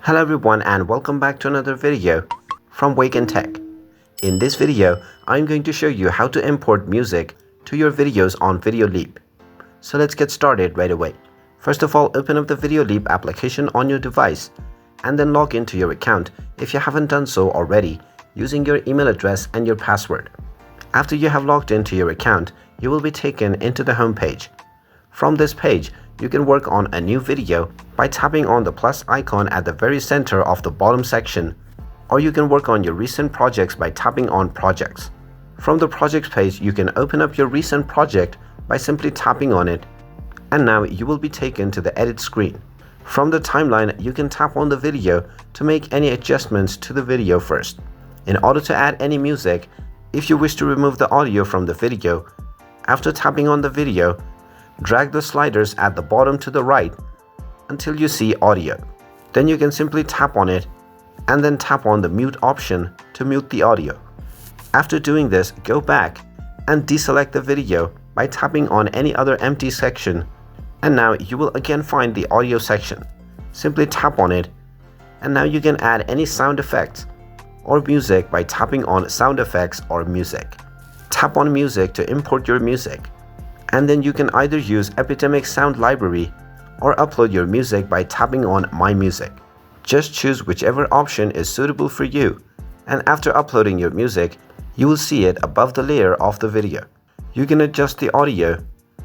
Hello everyone and welcome back to another video from Wake&Tech. In this video, I'm going to show you how to import music to your videos on Videoleap. So let's get started right away. First of all, open up the Videoleap application on your device and then log into your account if you haven't done so already using your email address and your password. After you have logged into your account, you will be taken into the home page. From this page, you can work on a new video by tapping on the plus icon at the very center of the bottom section, or you can work on your recent projects by tapping on projects. From the projects page, you can open up your recent project by simply tapping on it, and now you will be taken to the edit screen. From the timeline, you can tap on the video to make any adjustments to the video first. In order to add any music, if you wish to remove the audio from the video, after tapping on the video, drag the sliders at the bottom to the right until you see audio. Then you can simply tap on it and then tap on the mute option to mute the audio. After doing this, go back and deselect the video by tapping on any other empty section, and now you will again find the audio section. Simply tap on it, and now you can add any sound effects or music by tapping on sound effects or music. Tap on music to import your music, and then you can either use Epidemic Sound Library or upload your music by tapping on My Music. Just choose whichever option is suitable for you, and after uploading your music, you will see it above the layer of the video. You can adjust the audio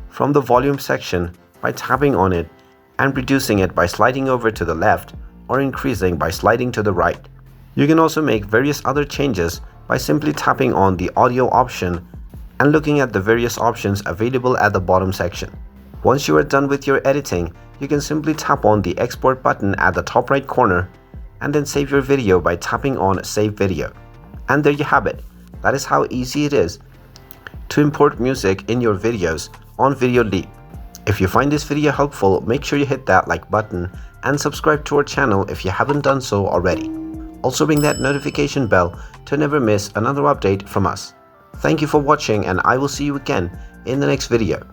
from the volume section by tapping on it and reducing it by sliding over to the left or increasing by sliding to the right. You can also make various other changes by simply tapping on the audio option and looking at the various options available at the bottom section. Once you are done with your editing, you can simply tap on the export button at the top right corner and then save your video by tapping on Save Video. And there you have it. That is how easy it is to import music in your videos on Videoleap. If you find this video helpful, make sure you hit that like button and subscribe to our channel if you haven't done so already. Also ring that notification bell to never miss another update from us. Thank you for watching, and I will see you again in the next video.